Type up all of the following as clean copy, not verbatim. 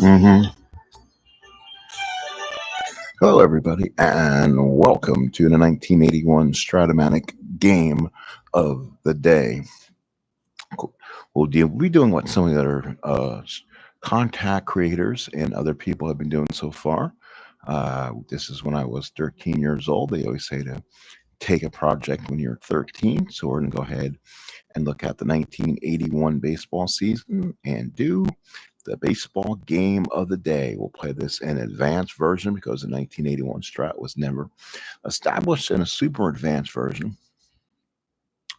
hmm Hello, everybody, and welcome to the 1981 Stratomatic game of the day. Cool. We'll be doing what some of the other contact creators and other people have been doing so far. This is when I was 13 years old. They always say to take a project when you're 13. So we're going to go ahead and look at the 1981 baseball season and do the baseball game of the day. We'll play this in advanced version because the 1981 Strat was never established in a super advanced version.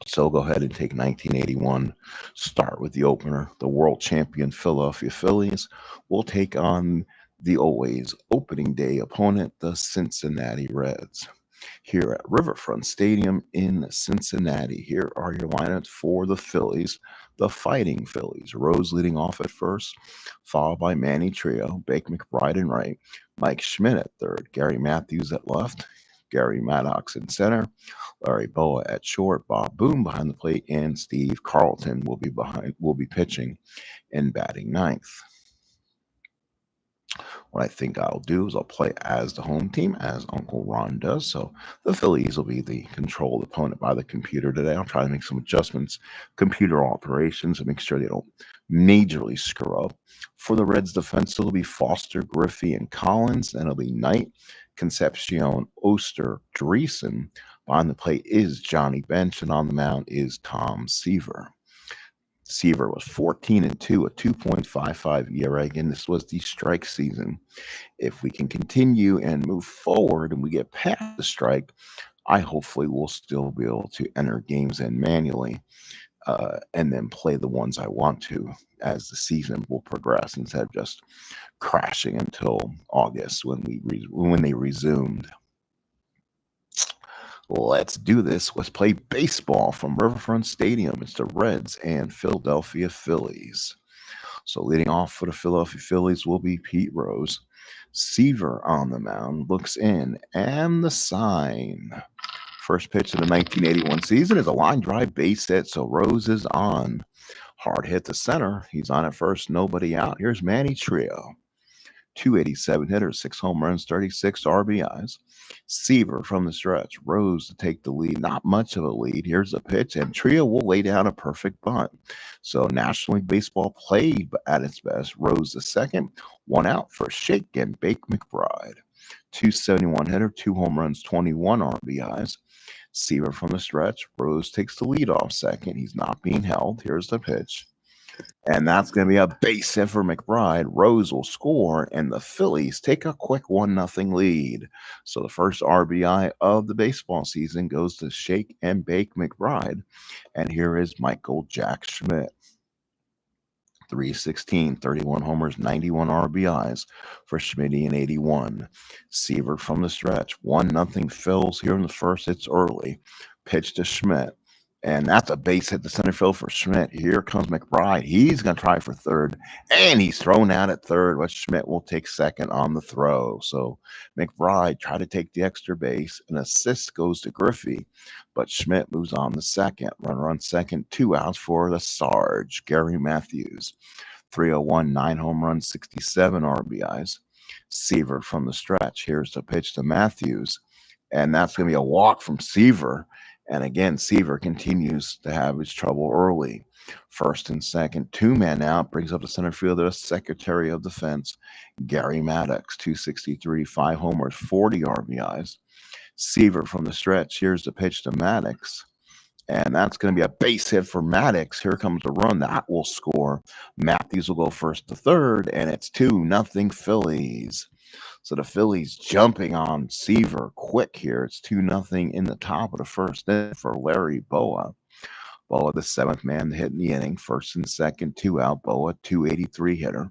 So go ahead and take 1981. Start with the opener. The world champion Philadelphia Phillies will take on the always opening day opponent, the Cincinnati Reds. Here at Riverfront Stadium in Cincinnati, here are your lineups for the Phillies, the Fighting Phillies. Rose leading off at first, followed by Manny Trio, Bake McBride in right, Mike Schmidt at third, Gary Matthews at left, Gary Maddox in center, Larry Boa at short, Bob Boone behind the plate, and Steve Carlton will be pitching and batting ninth. What I think I'll do is I'll play as the home team, as Uncle Ron does. So the Phillies will be the controlled opponent by the computer today. I'll try to make some adjustments, computer operations, and make sure they don't majorly screw up. For the Reds defense, it'll be Foster, Griffey, and Collins. And it'll be Knight, Concepcion, Oster, Dreesen. Behind the plate is Johnny Bench, and on the mound is Tom Seaver. Seaver was 14-2, a 2.55 ERA. Again, this was the strike season. If we can continue and move forward and we get past the strike, I hopefully will still be able to enter games in manually and then play the ones I want to as the season will progress instead of just crashing until August when they resumed. Let's do this. Let's play baseball from Riverfront Stadium. It's the Reds and Philadelphia Phillies. So leading off for the Philadelphia Phillies will be Pete Rose. Seaver on the mound looks in, and the sign. First pitch of the 1981 season is a line drive base hit, so Rose is on. Hard hit to center. He's on at first, nobody out. Here's Manny Trio. 287 hitters, 6 home runs, 36 RBIs. Seaver from the stretch. Rose to take the lead. Not much of a lead. Here's a pitch, and Trio will lay down a perfect bunt. So National League Baseball played at its best. Rose the second, 1 out for Shake and Bake McBride. 271 hitter, 2 home runs, 21 RBIs. Seaver from the stretch. Rose takes the lead off second. He's not being held. Here's the pitch. And that's going to be a base hit for McBride. Rose will score, and the Phillies take a quick 1-0 lead. So the first RBI of the baseball season goes to Shake and Bake McBride. And here is Michael Jack Schmidt. 316, 31 homers, 91 RBIs for Schmitty in 81. Seaver from the stretch. 1-0 Phils here in the first. It's early. Pitch to Schmidt. And that's a base hit to center field for Schmidt. Here comes McBride. He's going to try for third, and he's thrown out at third, but Schmidt will take second on the throw. So McBride tried to take the extra base. An assist goes to Griffey, but Schmidt moves on to second. Runner on second, 2 outs for the Sarge, Gary Matthews. 301, 9 home runs, 67 RBIs. Seaver from the stretch. Here's the pitch to Matthews, and that's going to be a walk from Seaver. And again, Seaver continues to have his trouble early. First and second, 2 men out, brings up the center fielder, Secretary of Defense, Gary Maddox, 263, 5 homers, 40 RBIs. Seaver from the stretch. Here's the pitch to Maddox. And that's going to be a base hit for Maddox. Here comes the run. That will score. Matthews will go first to third, and it's 2-0 Phillies. So the Phillies jumping on Seaver quick here. It's 2-0 in the top of the first inning for Larry Boa. Boa, the 7th man to hit in the inning. First and second, 2 out. Boa, 283 hitter.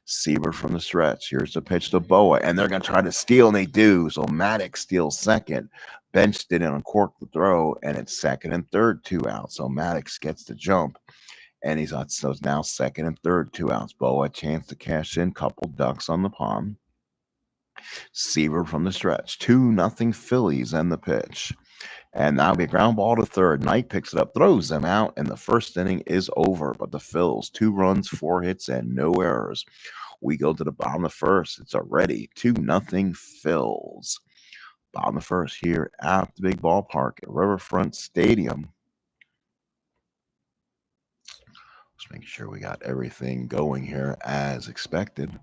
Seaver from the stretch. Here's the pitch to Boa, and they're going to try to steal, and they do. So Maddox steals second. Bench didn't uncork the throw, and it's second and third, 2 out. So Maddox gets the jump, and so it's now second and third, 2 outs. Boa, chance to cash in, couple ducks on the pond. Seaver from the stretch. 2-0 Phillies and the pitch. And now be a ground ball to third. Knight picks it up, throws them out, and the first inning is over. But the Phils, 2 runs, 4 hits, and no errors. We go to the bottom of the first. It's already 2-0 Phils. Bottom of the first here at the big ballpark at Riverfront Stadium. Just making sure we got everything going here as expected.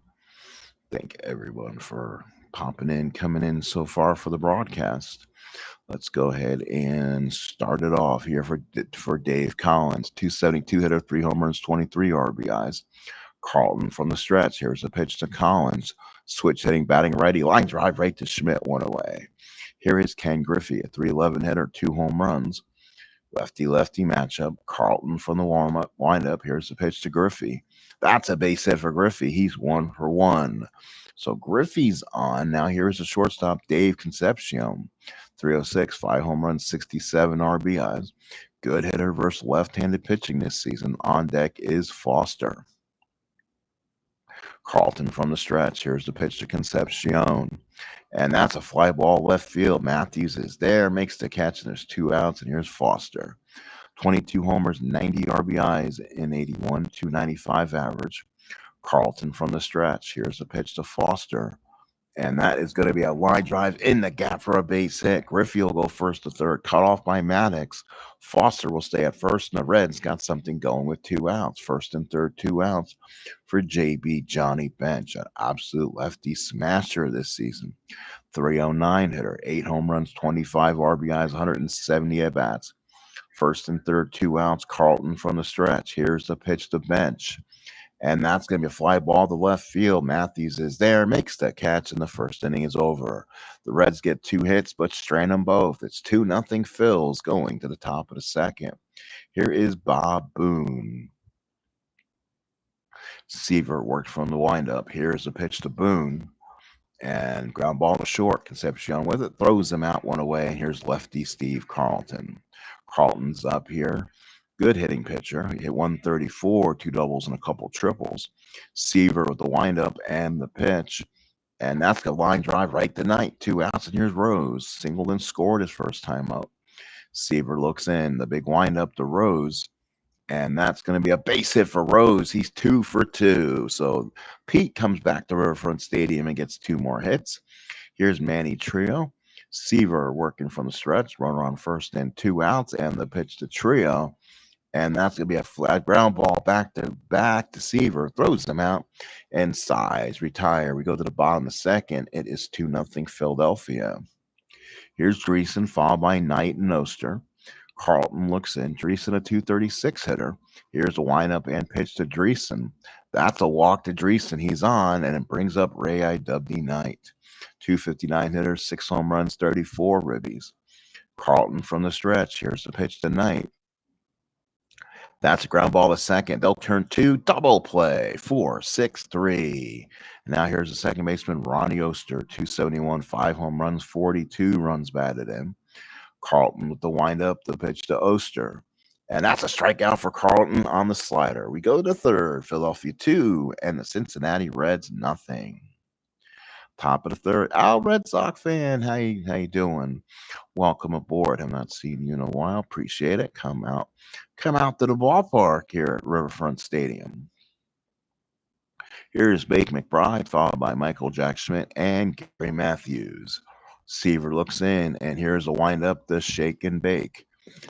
Thank everyone for popping in, coming in so far for the broadcast. Let's go ahead and start it off here for Dave Collins. 272 hitter, 3 homers, 23 RBIs. Carlton from the stretch. Here's a pitch to Collins. Switch hitting, batting righty. Line drive right to Schmidt, one away. Here is Ken Griffey, a 311 hitter, 2 home runs. Lefty-lefty matchup. Carlton from the warm-up windup. Here's the pitch to Griffey. That's a base hit for Griffey. He's 1 for 1. So Griffey's on. Now here's the shortstop, Dave Concepcion. 306, 5 home runs, 67 RBIs. Good hitter versus left-handed pitching this season. On deck is Foster. Carlton from the stretch. Here's the pitch to Concepcion. And that's a fly ball left field. Matthews is there, makes the catch, and there's 2 outs. And here's Foster. 22 homers, 90 RBIs in 81, 295 average. Carlton from the stretch. Here's the pitch to Foster. And that is going to be a line drive in the gap for a base hit. Griffey will go first to third, cut off by Maddox. Foster will stay at first, and the Reds got something going with 2 outs. First and third, 2 outs for JB Johnny Bench, an absolute lefty smasher this season. 309 hitter, 8 home runs, 25 RBIs, 170 at bats. First and third, 2 outs. Carlton from the stretch. Here's the pitch to Bench. And that's going to be a fly ball to left field. Matthews is there, makes the catch, and the first inning is over. The Reds get 2 hits, but strand them both. It's 2-0 Phils going to the top of the second. Here is Bob Boone. Seaver worked from the windup. Here's a pitch to Boone. And ground ball to short. Concepcion with it, throws them out, 1 away. And here's lefty Steve Carlton. Carlton's up here. Good hitting pitcher. He hit 134, 2 doubles and a couple triples. Seaver with the windup and the pitch. And that's the line drive right to Knight. 2 outs, and here's Rose. Singled and scored his first time up. Seaver looks in. The big windup to Rose. And that's going to be a base hit for Rose. He's 2 for 2. So Pete comes back to Riverfront Stadium and gets 2 more hits. Here's Manny Trio. Seaver working from the stretch. Runner on first and 2 outs. And the pitch to Trio. And that's going to be a flat ground ball back to Seaver. Throws them out and sighs. Retire. We go to the bottom of the second. It is 2-0 Philadelphia. Here's Dreesen, followed by Knight and Oster. Carlton looks in. Dreesen, a 236 hitter. Here's a windup and pitch to Dreesen. That's a walk to Dreesen. He's on, and it brings up Ray I.W. Knight. 259 hitters, 6 home runs, 34 ribbies. Carlton from the stretch. Here's the pitch to Knight. That's a ground ball to second. They'll turn 2, double play, 4-6-3. Now here's the second baseman, Ronnie Oster, 271, 5 home runs, 42 runs batted in. Carlton with the windup, the pitch to Oster. And that's a strikeout for Carlton on the slider. We go to third, Philadelphia 2, and the Cincinnati Reds nothing. Top of the third. Al, Red Sox fan, how you doing? Welcome aboard. I've not seen you in a while. Appreciate it. Come out to the ballpark here at Riverfront Stadium. Here's Bake McBride, followed by Michael Jack Schmidt and Gary Matthews. Seaver looks in, and here's a windup to Shake and Bake.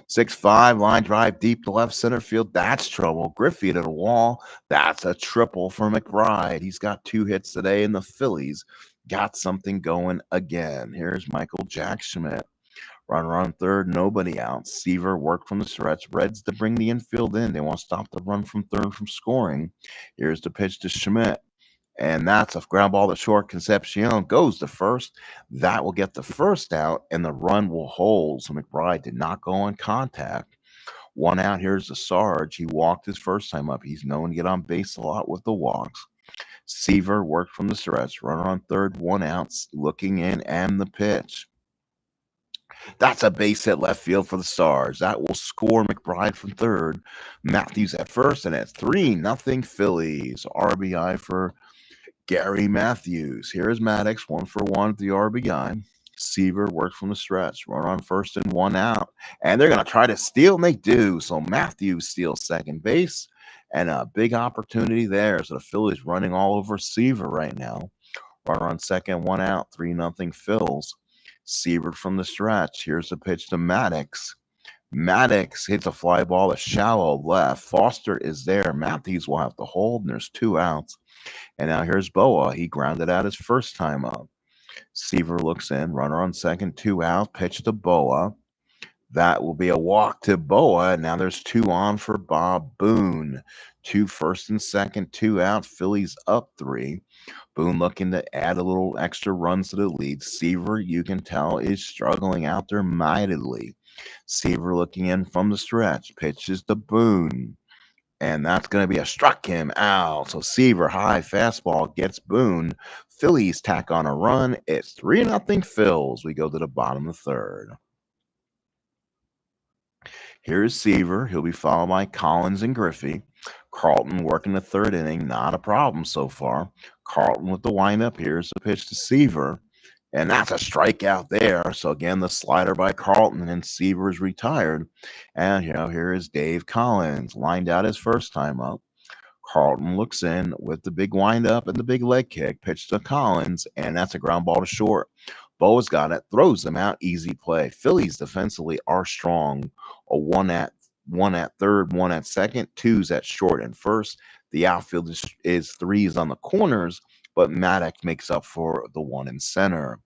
6-5, line drive deep to left center field. That's trouble. Griffey to the wall. That's a triple for McBride. He's got 2 hits today, and the Phillies got something going again. Here's Michael Jack Schmidt. Runner on third, nobody out. Seaver worked from the stretch. Reds to bring the infield in. They want to stop the run from third from scoring. Here's the pitch to Schmidt. And that's a ground ball to short. Concepcion goes to first. That will get the first out, and the run will hold. So McBride did not go on contact. 1 out. Here's the Sarge. He walked his first time up. He's known to get on base a lot with the walks. Seaver worked from the stretch. Runner on third, 1 out. Looking in, and the pitch. That's a base hit left field for the Stars. That will score McBride from third. Matthews at first, and it's 3-0 Phillies. RBI for Gary Matthews. Here's Maddox, 1 for 1 at the RBI. Seaver works from the stretch. Runner on first and one out. And they're going to try to steal, and they do. So Matthews steals second base. And a big opportunity there. So the Phillies running all over Seaver right now. Runner on second, one out. 3-0 Phils. Seaver from the stretch. Here's the pitch to Maddox. Maddox hits a fly ball to shallow left. Foster is there. Matthews will have to hold, and there's 2 outs. And now here's Boa. He grounded out his first time up. Seaver looks in. Runner on second, 2 out. Pitch to Boa. That will be a walk to Boa. Now there's 2 on for Bob Boone. 2 first and second, 2 out. Phillies up 3. Boone looking to add a little extra runs to the lead. Seaver, you can tell, is struggling out there mightily. Seaver looking in from the stretch. Pitches to Boone. And that's going to be a struck him out. So Seaver, high fastball, gets Boone. Phillies tack on a run. It's 3-0 Phils. We go to the bottom of the third. Here's Seaver. He'll be followed by Collins and Griffey. Carlton working the third inning. Not a problem so far. Carlton with the windup. Here's the pitch to Seaver. And that's a strikeout there. So again, the slider by Carlton, and Seaver is retired. And here is Dave Collins, lined out his first time up. Carlton looks in with the big windup and the big leg kick, pitch to Collins, and that's a ground ball to short. Boa's got it, throws them out, easy play. Phillies defensively are strong. A one at third, 1 at second, 2's at short and first. The outfield is 3's on the corners, but Maddox makes up for the 1 in center.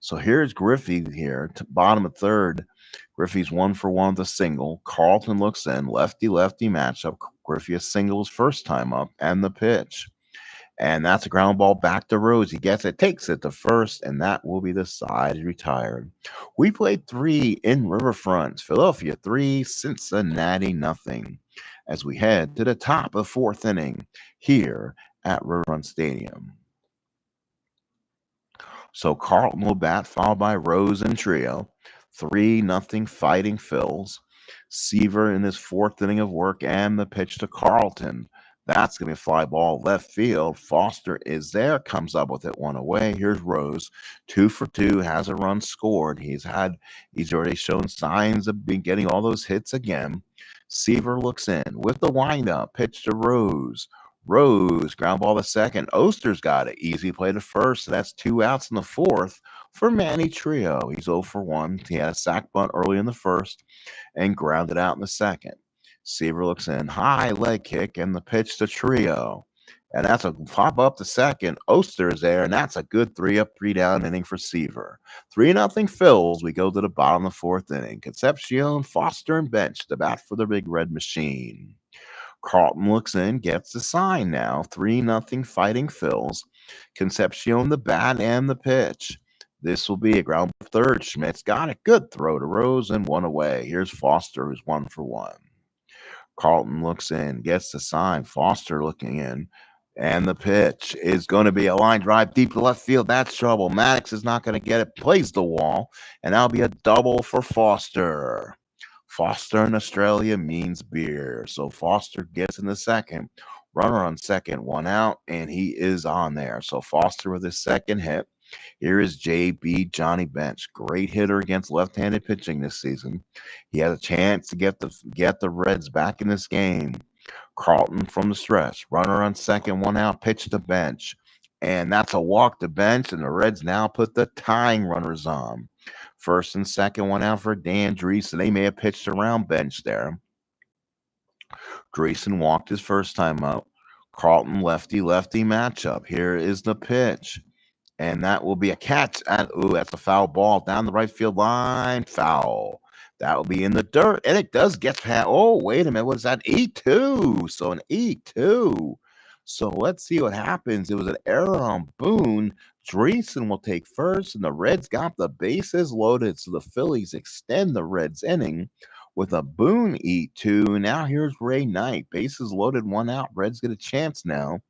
So here's Griffey here, bottom of third. Griffey's 1 for 1 with a single. Carlton looks in, lefty-lefty matchup. Griffey a single his first time up, and the pitch. And that's a ground ball back to Rose. He gets it, takes it to first, and that will be the side. He's retired. We played 3 in Riverfront. Philadelphia 3, Cincinnati nothing. As we head to the top of the 4th inning here at Riverfront Stadium. So Carlton will bat, followed by Rose and Trio. 3-0 Fighting Phils. Seaver in his 4th inning of work, and the pitch to Carlton. That's going to be a fly ball left field. Foster is there, comes up with it 1 away. Here's Rose, 2 for 2, has a run scored. He's already shown signs of getting all those hits again. Seaver looks in with the windup, pitch to Rose. Rose, ground ball to second. Oster's got it. Easy play to first. So that's 2 outs in the 4th for Manny Trio. He's 0 for 1. He had a sac bunt early in the 1st and grounded out in the 2nd. Seaver looks in, high leg kick, and the pitch to Trio. And that's a pop up to second. Oster is there, and that's a good 3-up, 3-down inning for Seaver. 3-0 Phils. We go to the bottom of the 4th inning. Concepcion, Foster, and Bench to bat for the Big Red Machine. Carlton looks in, gets the sign now. 3-0 Fighting Phils. Concepcion the bat and the pitch. This will be a ground third. Schmidt's got it. Good throw to Rose and 1 away. Here's Foster, who's 1 for 1. Carlton looks in, gets the sign. Foster looking in. And the pitch is going to be a line drive deep to left field. That's trouble. Maddox is not going to get it. Plays the wall. And that'll be a double for Foster. Foster in Australia means beer. So Foster gets in the 2nd. Runner on second, 1 out, and he is on there. So Foster with his 2nd hit. Here is JB Johnny Bench. Great hitter against left-handed pitching this season. He has a chance to get the Reds back in this game. Carlton from the stretch. Runner on second, 1 out, pitch to Bench. And that's a walk to Bench, and the Reds now put the tying runners on. First and second, 1 out for Dan Dreesen. They may have pitched around Bench there. Dreesen walked his first time up. Carlton lefty-lefty matchup. Here is the pitch. And that will be a catch. That's a foul ball down the right field line. Foul. That will be in the dirt. And it does get past. Oh, wait a minute. What is that? E2. So an E2. So let's see what happens. It was an error on Boone. Dreesen will take first, and the Reds got the bases loaded. So the Phillies extend the Reds inning with a Boone E2. Now here's Ray Knight. Bases loaded, 1 out. Reds get a chance now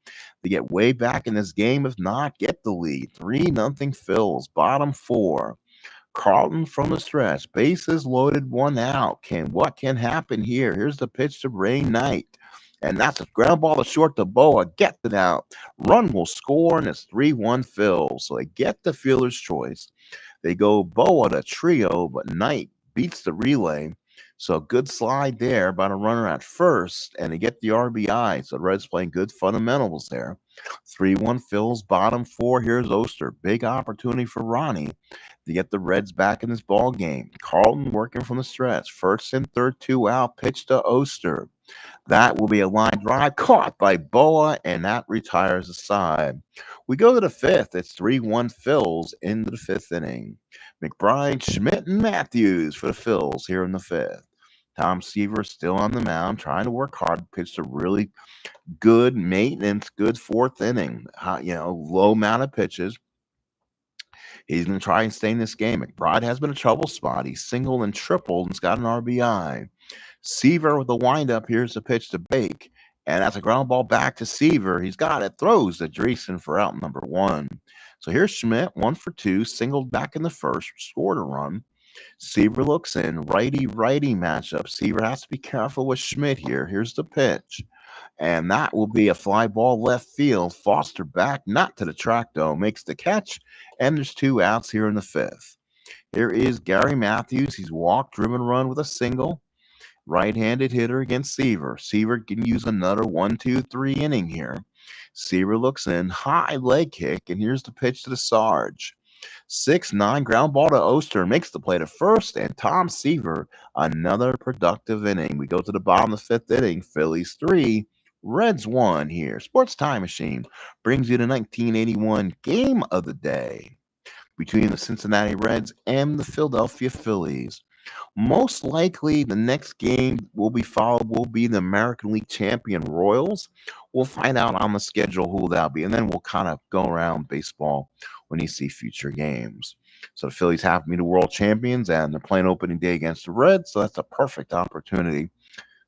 to get way back in this game. If not, get the lead. 3-0 Phils. Bottom 4. Carlton from the stretch. Bases loaded, 1 out. What can happen here? Here's the pitch to Ray Knight. And that's a ground ball to short to Boa. Get it out. Run will score, and it's 3-1 Phil. So they get the fielder's choice. They go Boa to trio, but Knight beats the relay. So good slide there by the runner at first, and they get the RBI. So the Reds playing good fundamentals there. 3-1 Phil's bottom four. Here's Oster. Big opportunity for Ronnie to get the Reds back in this ball game. Carlton working from the stretch. First and third, 2 out. Pitch to Oster. That will be a line drive caught by Boa, and that retires the side. We go to the fifth. It's 3-1 Phils into the fifth inning. McBride, Schmidt, and Matthews for the Phils here in the fifth. Tom Seaver still on the mound, trying to work hard, pitched a really good maintenance, good fourth inning. Low amount of pitches. He's going to try and stay in this game. McBride has been a trouble spot. He's singled and tripled and's got an RBI. Seaver with the windup. Here's the pitch to Bake. And that's a ground ball back to Seaver. He's got it. Throws to Dreesen for out number one. So here's Schmidt, 1-for-2, singled back in the first, scored a run. Seaver looks in. Righty-righty matchup. Seaver has to be careful with Schmidt here. Here's the pitch. And that will be a fly ball left field. Foster back, not to the track though, makes the catch. And there's 2 outs here in the fifth. Here is Gary Matthews. He's walked, driven run with a single. Right-handed hitter against Seaver. Seaver can use another 1-2-3 inning here. Seaver looks in, high leg kick, and here's the pitch to the Sarge. 6-9 ground ball to Oster, makes the play to first, and Tom Seaver, another productive inning. We go to the bottom of the fifth inning. Phillies 3, Reds 1 here. Sports Time Machine brings you the 1981 game of the day between the Cincinnati Reds and the Philadelphia Phillies. Most likely, the next game will be the American League champion Royals. We'll find out on the schedule who that'll be, and then we'll kind of go around baseball when you see future games. So the Phillies have to be the world champions, and they're playing opening day against the Reds, so that's a perfect opportunity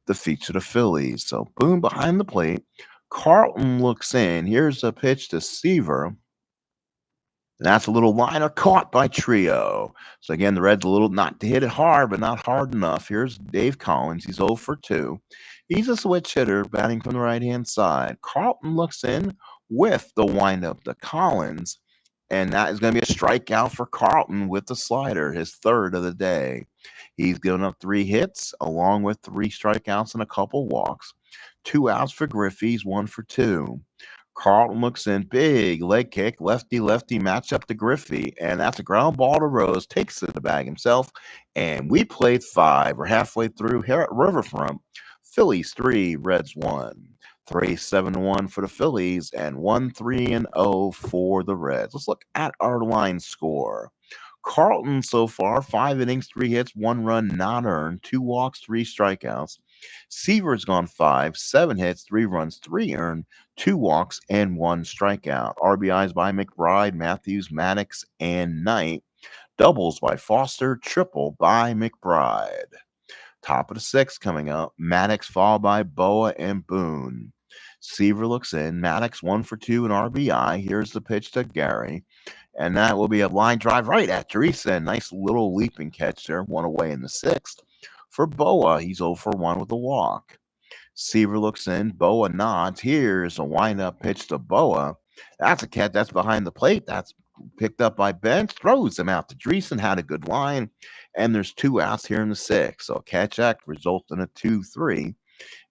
to feature the Phillies. So boom, behind the plate. Carlton looks in. Here's a pitch to Seaver. That's a little liner caught by Trio. So again, the Reds a little not to hit it hard, but not hard enough. Here's Dave Collins. He's 0-for-2. He's a switch hitter batting from the right-hand side. Carlton looks in with the windup to Collins. And that is going to be a strikeout for Carlton with the slider, his third of the day. He's given up 3 hits along with 3 strikeouts and a couple walks. 2 outs for Griffey. He's 1-for-2. Carlton looks in, big leg kick, lefty matchup to Griffey, and that's a ground ball to Rose, takes it to the bag himself, and we played 5. We're halfway through here at Riverfront. Phillies 3, Reds 1. 3-7-1 for the Phillies, and 1-3-0 for the Reds. Let's look at our line score. Carlton so far, 5 innings, 3 hits, 1 run, not earned, 2 walks, 3 strikeouts. Seaver's gone 5, 7 hits, 3 runs, 3 earned, 2 walks, and 1 strikeout. RBIs by McBride, Matthews, Maddox, and Knight. Doubles by Foster, triple by McBride. Top of the 6th coming up. Maddox followed by Boa and Boone. Seaver looks in. Maddox 1-for-2 in RBI. Here's the pitch to Gary. And that will be a line drive right at Dreesen. Nice little leaping catch there. 1 away in the 6th. For Boa, he's 0-for-1 with a walk. Seaver looks in. Boa nods. Here's a windup pitch to Boa. That's a catch. That's behind the plate. That's picked up by Bench. Throws him out to Dreesen. Had a good line. And there's 2 outs here in the 6th. So catch act results in a 2-3.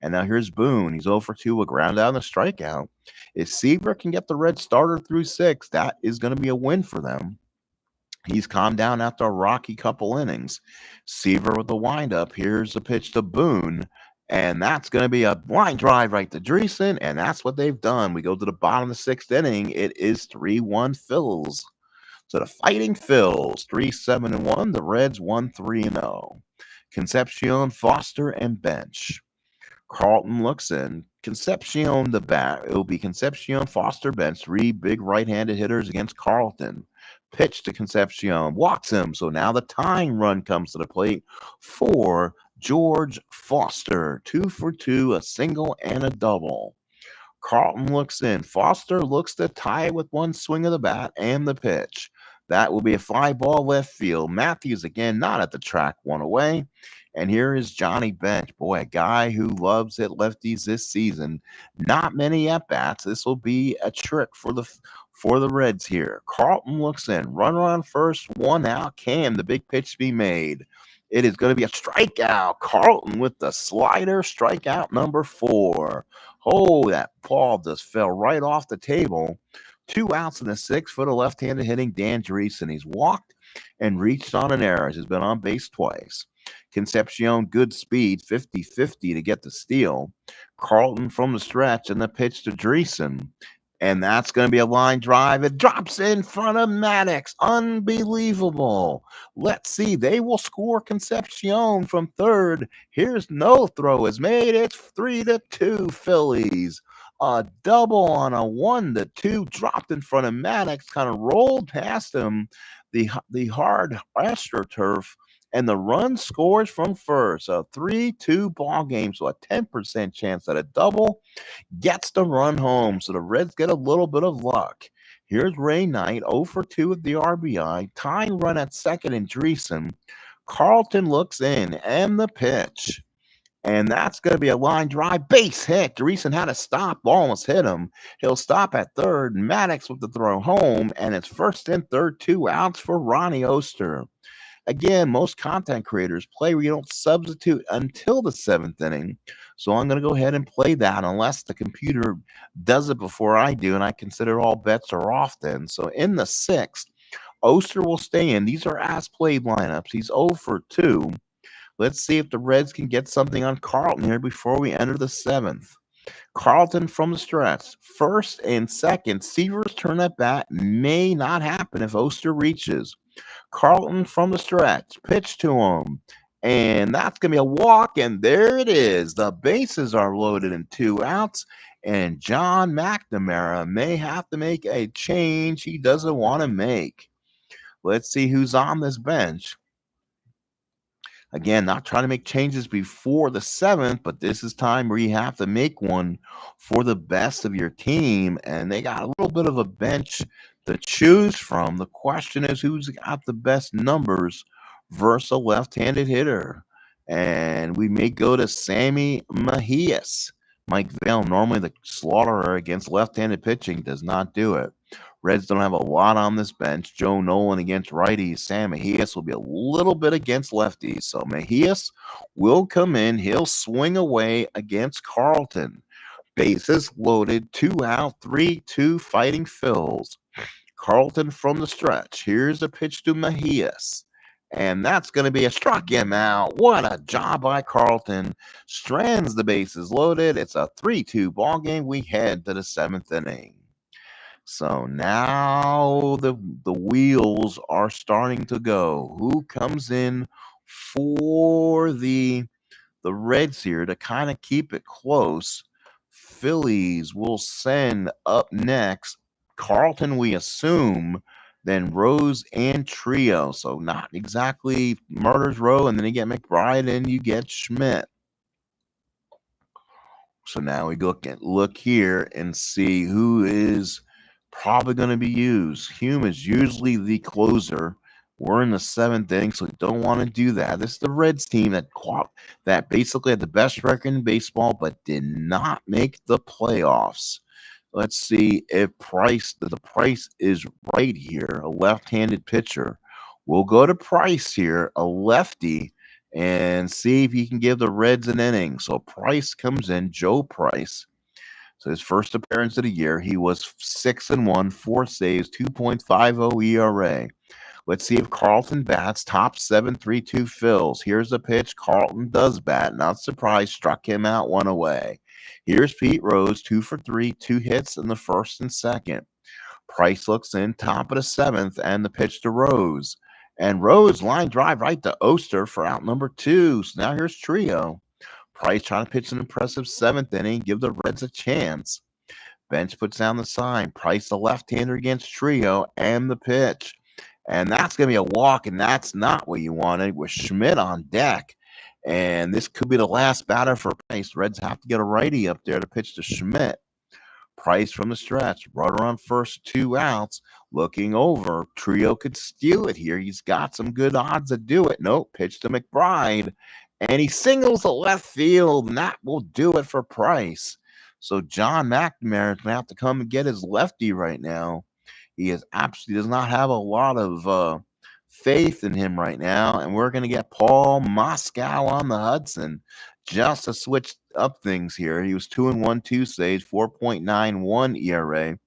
And now here's Boone. He's 0-for-2, a ground out and a strikeout. If Seaver can get the Reds starter through 6, that is going to be a win for them. He's calmed down after a rocky couple innings. Seaver with the windup. Here's the pitch to Boone. And that's going to be a line drive right to Dreesen. And that's what they've done. We go to the bottom of the 6th inning. It is 3-1 Phils. So the Fighting Phils, 3-7-1. The Reds 1-3-0. Concepcion, Foster, and Bench. Carlton looks in. Concepcion the bat. It will be Concepcion, Foster, Bench. 3 big right-handed hitters against Carlton. Pitch to Concepcion. Walks him. So now the tying run comes to the plate for George Foster. 2-for-2, a single and a double. Carlton looks in. Foster looks to tie it with 1 swing of the bat and the pitch. That will be a fly ball left field. Matthews again, not at the track, 1 away. And here is Johnny Bench. Boy, a guy who loves hit lefties this season. Not many at-bats. This will be a trick for the Reds here. Carlton looks in. Runner on first, one out. Can the big pitch be made? It is going to be a strikeout. Carlton with the slider. Strikeout number 4. Oh, that ball just fell right off the table. 2 outs in the sixth for the left-handed hitting Dan Dreesen. He's walked and reached on an error. He's been on base twice. Concepcion, good speed, 50-50 to get the steal. Carlton from the stretch and the pitch to Dreesen. And that's going to be a line drive. It drops in front of Maddox. Unbelievable. Let's see. They will score Concepcion from third. Here's no throw is made. It's 3-2 Phillies. A double on a 1-2 dropped in front of Maddox. Kind of rolled past him. The hard AstroTurf. And the run scores from first. A 3-2 ball game. So a 10% chance at a double gets the run home. So the Reds get a little bit of luck. Here's Ray Knight, 0 for 2 with the RBI. Tying run at second in Dreesen. Carlton looks in and the pitch. And that's going to be a line drive. Base hit. Dreesen had to stop. Ball almost hit him. He'll stop at third. Maddox with the throw home. And it's first and third, 2 outs for Ronnie Oster. Again, most content creators play where you don't substitute until the 7th inning. So I'm going to go ahead and play that unless the computer does it before I do, and I consider all bets are off then. So in the 6th, Oster will stay in. These are as-played lineups. He's 0 for 2. Let's see if the Reds can get something on Carlton here before we enter the 7th. Carlton from the stretch. First and second, Seaver's turn at bat may not happen if Oster reaches. Carlton from the stretch. Pitch to him. And that's going to be a walk. And there it is. The bases are loaded in 2 outs. And John McNamara may have to make a change he doesn't want to make. Let's see who's on this bench. Again, not trying to make changes before the 7th, but this is time where you have to make one for the best of your team. And they got a little bit of a bench to choose from. The question is who's got the best numbers versus a left-handed hitter. And we may go to Sammy Mejias. Mike Vail, normally the slaughterer against left-handed pitching, does not do it. Reds don't have a lot on this bench. Joe Nolan against righties. Sam Mejias will be a little bit against lefties. So Mejias will come in. He'll swing away against Carlton. Bases loaded. 2 out. 3-2 Fighting Phils. Carlton from the stretch. Here's a pitch to Mejias. And that's going to be a struck him out. What a job by Carlton. Strands the bases loaded. It's a 3-2 ball game. We head to the 7th inning. So now the wheels are starting to go. Who comes in for the Reds here to kind of keep it close? Phillies will send up next. Carlton, we assume, then Rose and Trio. So not exactly Murder's Row, and then you get McBride and you get Schmidt. So now we look here and see who is probably going to be used. Hume is usually the closer. We're in the 7th inning, so we don't want to do that. This is the Reds team that basically had the best record in baseball, but did not make the playoffs. Let's see if the price is right here. A left-handed pitcher. We'll go to Price here, a lefty, and see if he can give the Reds an inning. So Price comes in, Joe Price. So his first appearance of the year, he was 6-1, 4 saves, 2.50 ERA. Let's see if Carlton bats. Top 7, 3-2 Phils. Here's the pitch. Carlton does bat. Not surprised. Struck him out, 1 away. Here's Pete Rose, 2 for 3, 2 hits in the first and second. Price looks in, top of the 7th, and the pitch to Rose. And Rose line drive right to Oster for out number 2. So now here's Trio. Price trying to pitch an impressive 7th inning, give the Reds a chance. Bench puts down the sign. Price the left-hander against Trio and the pitch. And that's going to be a walk, and that's not what you wanted with Schmidt on deck. And this could be the last batter for Price. Reds have to get a righty up there to pitch to Schmidt. Price from the stretch. Runner on first, 2 outs. Looking over. Trio could steal it here. He's got some good odds to do it. Nope. Pitch to McBride. and he singles to left field, and that will do it for Price. So John McNamara is going to have to come and get his lefty right now. He is absolutely does not have a lot of faith in him right now, and we're going to get Paul Moscow on the Hudson just to switch up things here. He was 2-1 Tuesdays, 4.91 ERA.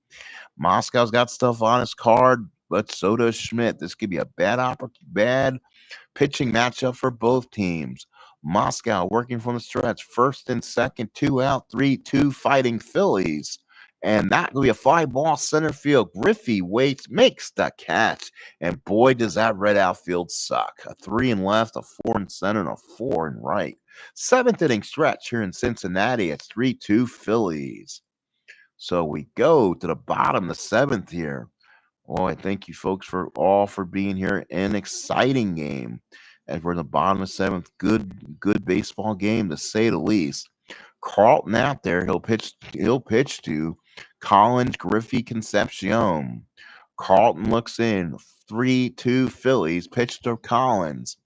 Moscow's got stuff on his card, but so does Schmidt. This could be a bad pitching matchup for both teams. Moscow working from the stretch, first and second, 2 out, 3-2, fighting Phillies. And that will be a fly ball center field. Griffey waits, makes the catch. And boy, does that red outfield suck. A 3 in left, a 4 in center, and a 4 in right. Seventh inning stretch here in Cincinnati. It's 3-2 Phillies. So we go to the bottom of the seventh here. Oh, I thank you folks for being here. An exciting game. As we're in the bottom of seventh. Good baseball game to say the least. Carlton out there. He'll pitch to Collins, Griffey, Concepcion. Carlton looks in. 3-2 Phillies. Pitch to Collins.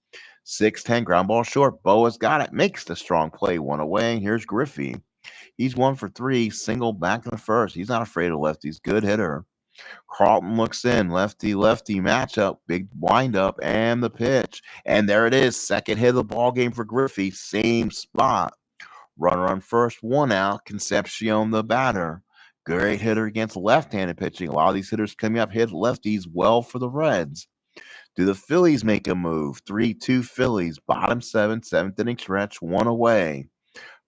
6-10 ground ball short. Boa's got it. Makes the strong play. One away. Here's Griffey. He's 1 for 3. Single back in the first. He's not afraid of lefties. Good hitter. Carlton looks in, lefty matchup, big windup, and the pitch. And there it is, second hit of the ball game for Griffey, same spot. Runner on first, 1 out, Concepcion the batter. Great hitter against left-handed pitching. A lot of these hitters coming up hit lefties well for the Reds. Do the Phillies make a move? 3-2 Phillies, bottom seventh inning stretch, 1 away.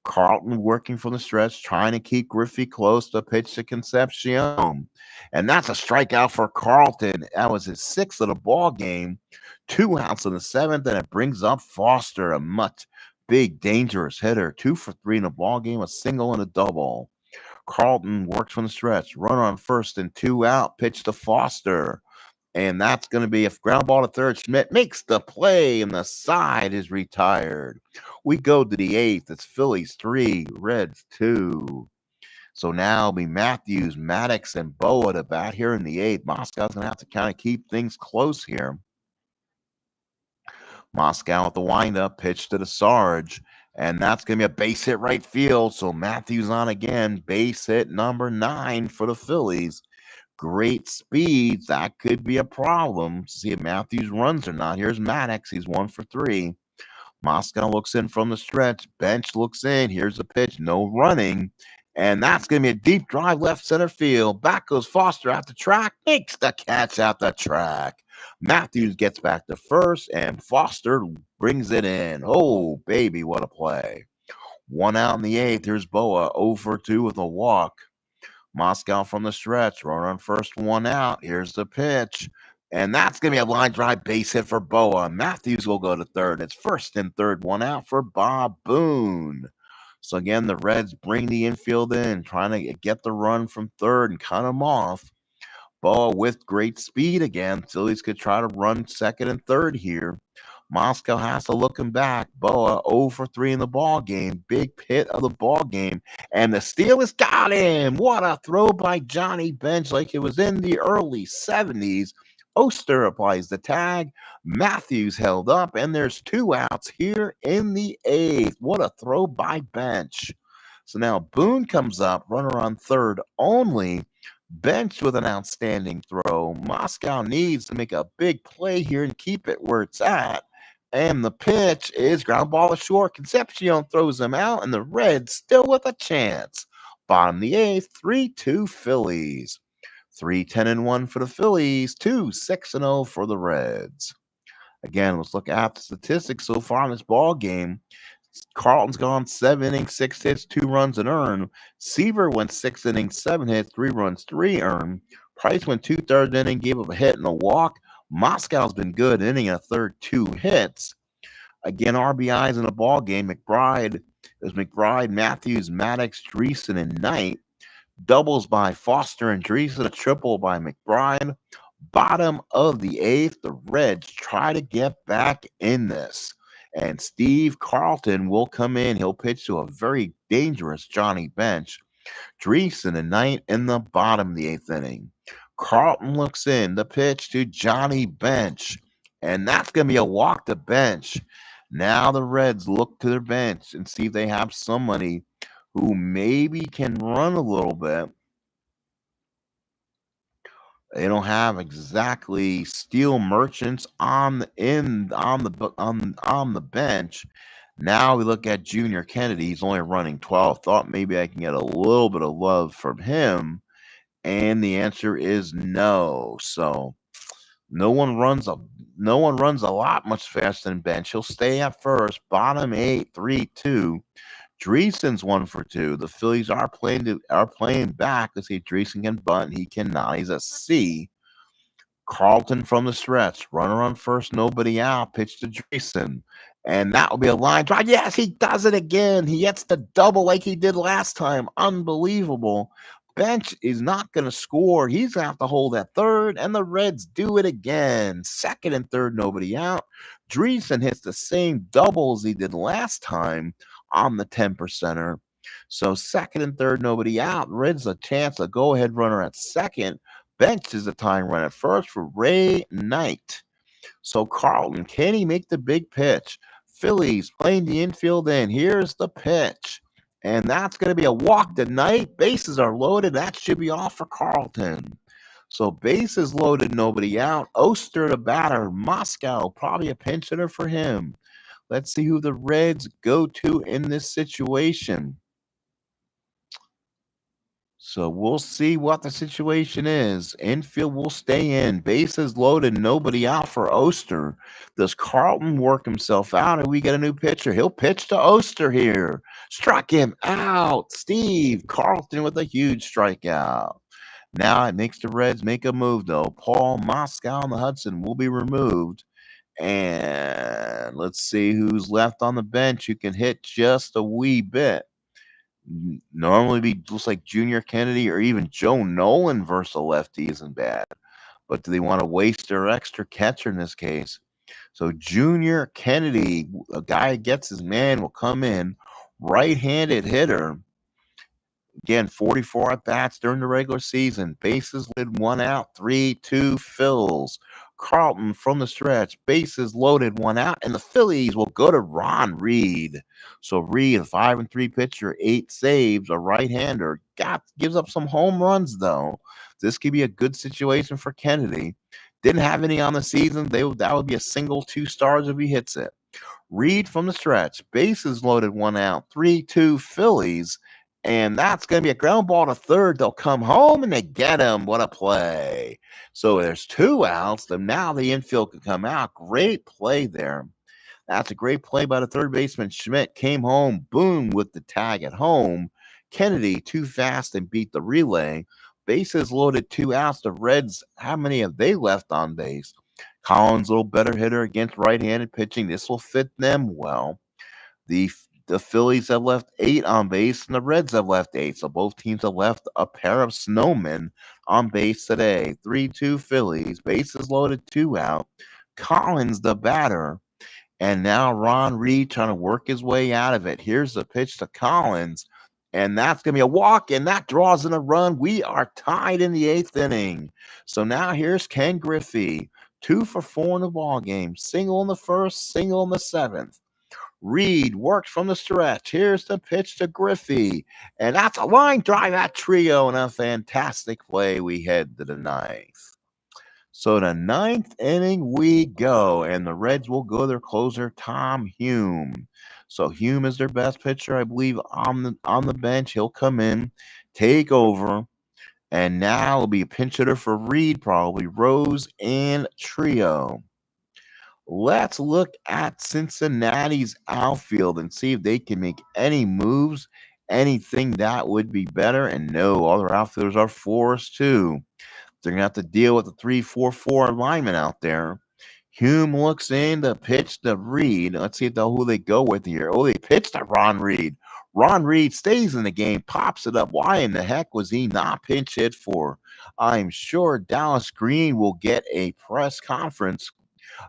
Carlton working from the stretch, trying to keep Griffey close to pitch to Concepcion. And that's a strikeout for Carlton. That was his 6th of the ball game. 2 outs in the 7th, and it brings up Foster, a much big, dangerous hitter. 2 for 3 in the ball game, a single and a double. Carlton works from the stretch. Runner on first and 2 out. Pitch to Foster. And that's going to be a ground ball to third. Schmidt makes the play, and the side is retired. We go to the 8th. It's Phillies 3, Reds 2. So now it'll be Matthews, Maddox, and Boa to bat here in the 8th. Moscow's going to have to kind of keep things close here. Moscow with the windup, pitch to the Sarge. And that's going to be a base hit right field. So Matthews on again. Base hit number 9 for the Phillies. Great speeds. That could be a problem. See if Matthews runs or not. Here's Maddox. He's 1 for 3. Moscow looks in from the stretch. Bench looks in. Here's the pitch. No running. And that's going to be a deep drive left center field. Back goes Foster out the track. Makes the catch out the track. Matthews gets back to first, and Foster brings it in. Oh, baby, what a play. 1 out in the 8th. Here's Boa 0-for-2 with a walk. Moscow from the stretch. Runner on first, 1 out. Here's the pitch. And that's going to be a line drive base hit for Boa. Matthews will go to third. It's first and third, 1 out for Bob Boone. So again, the Reds bring the infield in, trying to get the run from third and cut him off. Boa with great speed again. Phillies could try to run second and third here. Moscow has to look him back. Boa 0-for-3 in the ball game. Big hit of the ball game. And the steal has got him. What a throw by Johnny Bench, like it was in the early 70s. Oster applies the tag. Matthews held up, and there's 2 outs here in the 8th. What a throw by Bench. So now Boone comes up, runner on third only. Bench with an outstanding throw. Moscow needs to make a big play here and keep it where it's at. And the pitch is ground ball to short. Concepcion throws him out, and the Reds still with a chance. Bottom of the 8th, 3-2 Phillies. 3-10-1 for the Phillies, 2-6-0 for the Reds. Again, let's look at the statistics so far in this ball game. Carlton's gone 7 innings, 6 hits, 2 runs, and earned. Seaver went 6 innings, 7 hits, 3 runs, 3 earned. Price went 2/3 inning, gave up a hit and a walk. Moscow's been good, inning and a third, 2 hits. Again, RBIs in the ball game. It was McBride, Matthews, Maddox, Dreesen, and Knight. Doubles by Foster and Dreesen, a triple by McBride. Bottom of the 8th, the Reds try to get back in this. And Steve Carlton will come in. He'll pitch to a very dangerous Johnny Bench. Dreesen and Knight in the bottom of the 8th inning. Carlton looks in. The pitch to Johnny Bench. And that's going to be a walk to Bench. Now the Reds look to their bench and see if they have somebody who maybe can run a little bit. They don't have exactly steel merchants on the bench. Now we look at Junior Kennedy. He's only running 12. Thought maybe I can get a little bit of love from him, and the answer is no. So no one runs a no one runs a lot much faster than bench. He'll stay at first, bottom 8, 3-2. Dreesen's 1 for 2. The Phillies are playing back to see if Dreesen can bunt. He cannot. He's a C. Carlton from the stretch, runner on first, nobody out, pitch to Dreesen. And that will be a line drive. Yes, he does it again. He gets the double like he did last time. Unbelievable. Bench is not going to score. He's going to have to hold at third, and the Reds do it again. Second and third, nobody out. Dreesen hits the same double as he did last time on the 10%er. So second and third, nobody out. Reds a chance, a go-ahead runner at second. Bench is the tying run at first for Ray Knight. So Carlton, can he make the big pitch? Phillies playing the infield in. Here's the pitch. And that's going to be a walk tonight. Bases are loaded. That should be off for Carlton. So bases loaded, nobody out. Oster the batter. Moscow, probably a pinch hitter for him. Let's see who the Reds go to in this situation. So we'll see what the situation is. Infield will stay in. Bases loaded, nobody out for Oster. Does Carlton work himself out and we get a new pitcher? He'll pitch to Oster here. Struck him out. Steve Carlton with a huge strikeout. Now it makes the Reds make a move, though. Paul Moscow and the Hudson will be removed. And let's see who's left on the bench who can hit just a wee bit. Normally be looks like Junior Kennedy or even Joe Nolan versus a lefty isn't bad. But do they want to waste their extra catcher in this case? So Junior Kennedy, a guy who gets his man, will come in. Right-handed hitter. Again, 44 at bats during the regular season. Bases loaded, 1 out, 3-2 fills. Carlton from the stretch, bases loaded, 1 out, and the Phillies will go to Ron Reed. So Reed, a 5-3 pitcher, 8 saves, a right-hander. Gives up some home runs though. This could be a good situation for Kennedy. Didn't have any on the season. That would be a single 2 stars if he hits it. Reed from the stretch, bases loaded, 1 out, 3-2 Phillies. And that's going to be a ground ball to third. They'll come home and they get him. What a play. So there's 2 outs. And now the infield can come out. Great play there. That's a great play by the third baseman. Schmidt came home, boom, with the tag at home. Kennedy too fast and beat the relay. Bases loaded, 2 outs. The Reds, how many have they left on base? Collins, a little better hitter against right-handed pitching. This will fit them well. The Phillies have left 8 on base, and the Reds have left 8. So both teams have left a pair of snowmen on base today. 3-2 Phillies. Bases loaded, 2 out. Collins, the batter. And now Ron Reed trying to work his way out of it. Here's the pitch to Collins. And that's going to be a walk, and that draws in a run. We are tied in the 8th inning. So now here's Ken Griffey. 2 for 4 in the ball game. Single in the first, single in the 7th. Reed works from the stretch. Here's the pitch to Griffey. And that's a line drive at Trio and a fantastic play. We head to the 9th. So the 9th inning we go, and the Reds will go their closer, Tom Hume. So Hume is their best pitcher, I believe, on the bench. He'll come in, take over, and now it'll be a pinch hitter for Reed, probably Rose and Trio. Let's look at Cincinnati's outfield and see if they can make any moves, anything that would be better. And no, all their outfielders are 4s too. They're going to have to deal with the 3-4-4 alignment out there. Hume looks in to pitch to Reed. Let's see who they go with here. Oh, they pitched to Ron Reed. Ron Reed stays in the game, pops it up. Why in the heck was he not pinch hit for? I'm sure Dallas Green will get a press conference.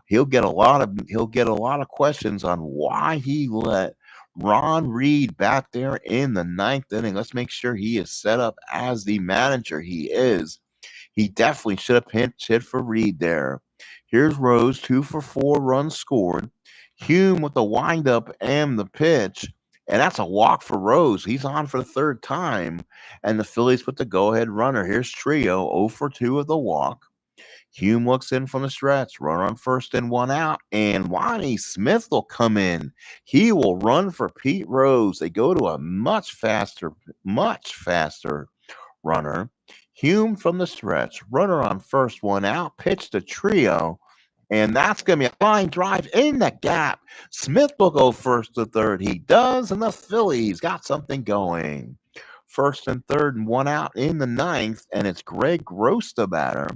He'll get a lot of questions on why he let Ron Reed back there in the 9th inning. Let's make sure he is set up as the manager. He is. He definitely should have pinch hit for Reed there. Here's Rose, 2 for 4 runs scored. Hume with the windup and the pitch. And that's a walk for Rose. He's on for the third time. And the Phillies put the go ahead runner. Here's Trio 0 for 2 with a walk. Hume looks in from the stretch, runner on first and one out, and Lonnie Smith will come in. He will run for Pete Rose. They go to a much faster runner. Hume from the stretch, runner on first one out, pitch to Trio, and that's going to be a line drive in the gap. Smith will go first to third. He does, and the Phillies got something going. First and third and one out in the ninth, and it's Greg Gross the batter.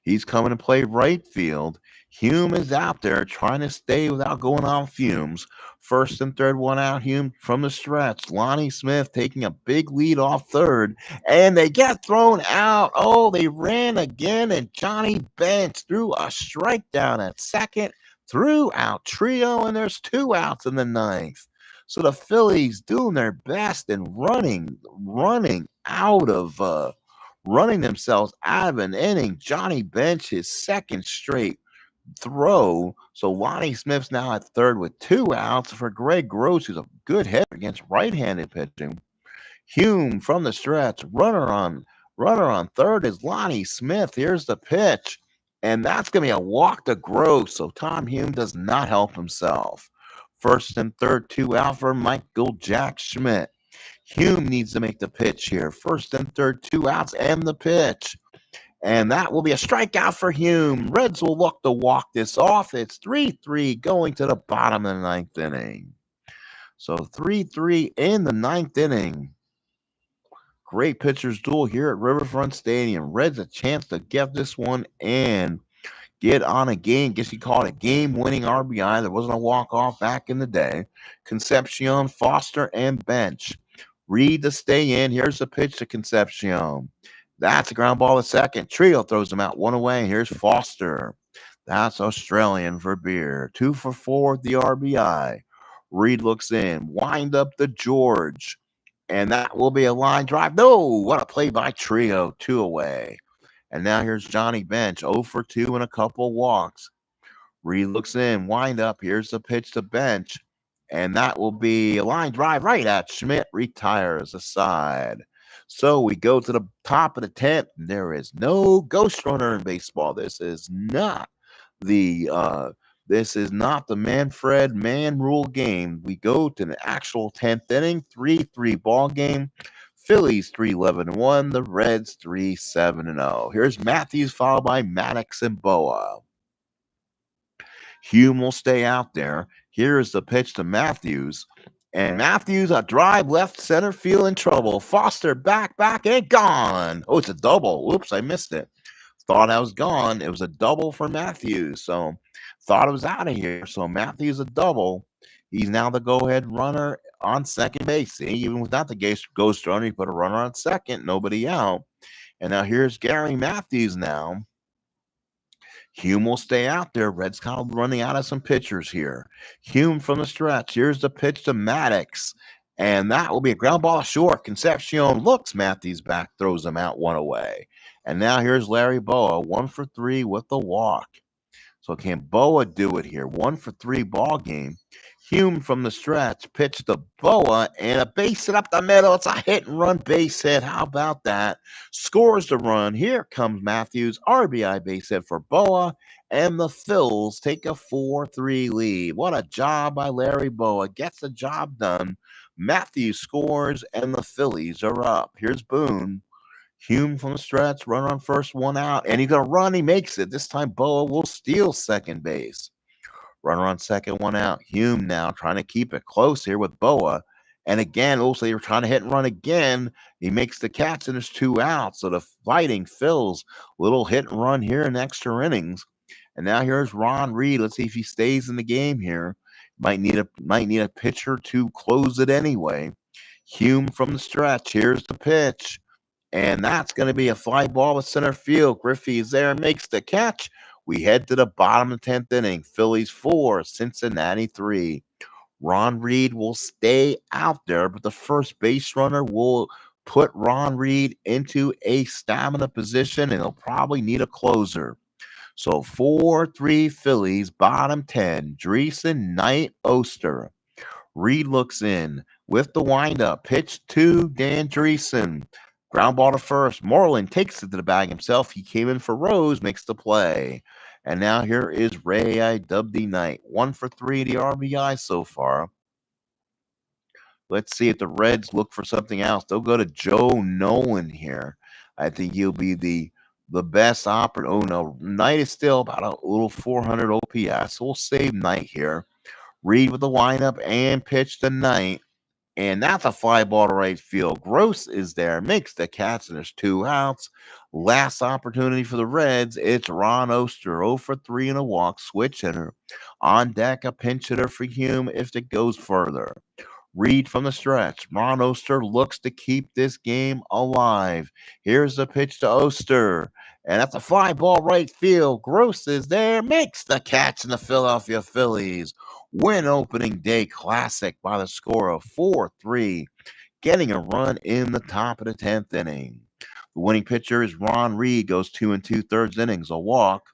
He's coming to play right field. Hume is out there trying to stay without going on fumes. First and third, one out. Hume from the stretch. Lonnie Smith taking a big lead off third, and they get thrown out. Oh, they ran again, and Johnny Bench threw a strike down at second, threw out Trio, and there's 2 outs in the ninth. So the Phillies doing their best and running themselves out of an inning. Johnny Bench his second straight throw. So Lonnie Smith's now at third with 2 outs for Greg Gross, who's a good hitter against right-handed pitching. Hume from the stretch, runner on third is Lonnie Smith. Here's the pitch, and that's going to be a walk to Gross. So Tom Hume does not help himself. First and third, 2 out for Michael Jack Schmidt. Hume needs to make the pitch here. First and third, 2 outs, and the pitch. And that will be a strikeout for Hume. Reds will look to walk this off. It's 3-3 going to the bottom of the ninth inning. So 3-3 in the ninth inning. Great pitchers duel here at Riverfront Stadium. Reds a chance to get this one and get on a game. Guess you call it a game-winning RBI. There wasn't a walk-off back in the day. Concepcion, Foster, and Bench. Reed to stay in. Here's the pitch to Concepcion. That's a ground ball to second. Trio throws him out one away. Here's Foster. That's Australian for beer. 2 for 4 with the RBI. Reed looks in. Wind up to George. And that will be a line drive. No, what a play by Trio. 2 away. And now here's Johnny Bench. 0 for 2 and a couple walks. Reed looks in. Wind up. Here's the pitch to Bench. And that will be a line drive right at Schmidt. Retires aside. So we go to the top of the 10th. There is no ghost runner in baseball. This is not the Manfred man rule game. We go to the actual 10th inning, 3-3 ball game. Phillies 3-11-1. The Reds 3-7-0. Here's Matthews followed by Maddox and Boa. Hume will stay out there. Here is the pitch to Matthews. And Matthews, a drive left center field in trouble. Foster back, and gone. Oh, it's a double. Oops, I missed it. Thought I was gone. It was a double for Matthews. So thought it was out of here. So Matthews a double. He's now the go-ahead runner on second base. See, even without the ghost runner, he put a runner on second, nobody out. And now here's Gary Matthews now. Hume will stay out there. Reds kind of running out of some pitchers here. Hume from the stretch. Here's the pitch to Maddox. And that will be a ground ball short. Concepcion looks Matthews back, throws him out one away. And now here's Larry Boa, 1 for 3 with the walk. So can Boa do it here? 1 for 3 ball game. Hume from the stretch, pitch to Boa, and a base hit up the middle. It's a hit and run base hit. How about that? Scores the run. Here comes Matthews. RBI base hit for Boa, and the Phils take a 4-3 lead. What a job by Larry Boa. Gets the job done. Matthews scores, and the Phillies are up. Here's Boone. Hume from the stretch, runner on first, 1 out, and he's going to run. He makes it. This time, Boa will steal second base. Runner on second, 1 out. Hume now trying to keep it close here with Boa. And again, also they were trying to hit and run again. He makes the catch, and there's 2 outs. So the fighting Phils, little hit and run here in extra innings. And now here's Ron Reed. Let's see if he stays in the game here. Might need a pitcher to close it anyway. Hume from the stretch. Here's the pitch. And that's going to be a fly ball to center field. Griffey is there and makes the catch. We head to the bottom of the 10th inning. Phillies 4, Cincinnati 3. Ron Reed will stay out there, but the first base runner will put Ron Reed into a stamina position, and he'll probably need a closer. So 4-3 Phillies, bottom 10. Dreesen, Knight, Oster. Reed looks in with the windup. Pitch to Dan Dreesen. Ground ball to first. Moreland takes it to the bag himself. He came in for Rose, makes the play. And now here is Ray I.W. Knight. 1 for 3 the RBI so far. Let's see if the Reds look for something else. They'll go to Joe Nolan here. I think he'll be the best operator. Oh no, Knight is still about a little 400 OPS. So we'll save Knight here. Reed with the lineup and pitch to Knight. And that's a fly ball to right field. Gross is there, makes the catch, and there's 2 outs. Last opportunity for the Reds. It's Ron Oster, 0 for 3 and a walk, switch hitter. On deck, a pinch hitter for Hume if it goes further. Reed from the stretch. Ron Oster looks to keep this game alive. Here's the pitch to Oster. And that's a fly ball right field. Gross is there, makes the catch, and the Philadelphia Phillies win opening day classic by the score of 4-3, getting a run in the top of the 10th inning. The winning pitcher is Ron Reed, goes 2 2/3 innings, a walk.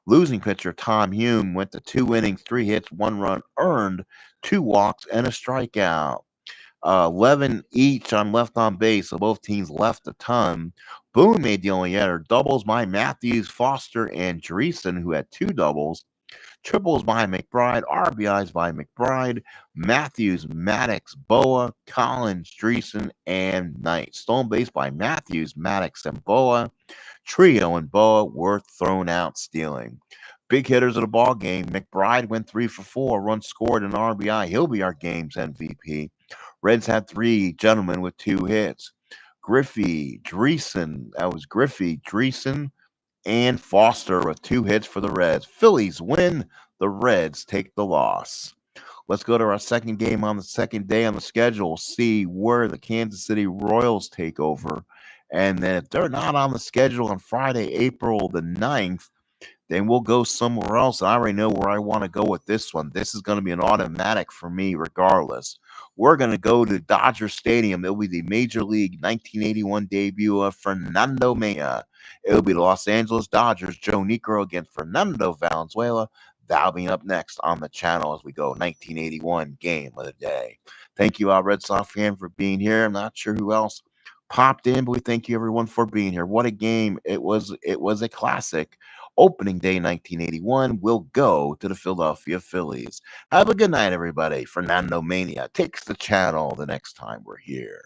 Losing pitcher Tom Hume went to 2 innings, 3 hits, 1 run earned, 2 walks, and a strikeout. 11 each on left on base, so both teams left a ton. Boone made the only error. Doubles by Matthews, Foster, and Dreesen, who had 2 doubles. Triples by McBride, RBIs by McBride, Matthews, Maddox, Boa, Collins, Dreesen, and Knight. Stolen base by Matthews, Maddox, and Boa. Trio and Boa were thrown out stealing. Big hitters of the ball game. McBride went 3 for 4, runs scored, and RBI. He'll be our game's MVP. Reds had 3 gentlemen with 2 hits. Griffey, Dreesen, and Foster with 2 hits for the Reds. Phillies win. The Reds take the loss. Let's go to our second game on the second day on the schedule. See where the Kansas City Royals take over. And then if they're not on the schedule on Friday, April the 9th, then we'll go somewhere else. I already know where I want to go with this one. This is going to be an automatic for me regardless. We're going to go to Dodger Stadium. It'll be the Major League 1981 debut of Fernando Maya. It'll be the Los Angeles Dodgers, Joe Niekro against Fernando Valenzuela. That'll be up next on the channel as we go 1981 game of the day. Thank you, Red Sox fan, for being here. I'm not sure who else popped in, but we thank you everyone for being here. What a game. It was a classic. Opening day 1981 will go to the Philadelphia Phillies. Have a good night, everybody. Fernando Mania takes the channel the next time we're here.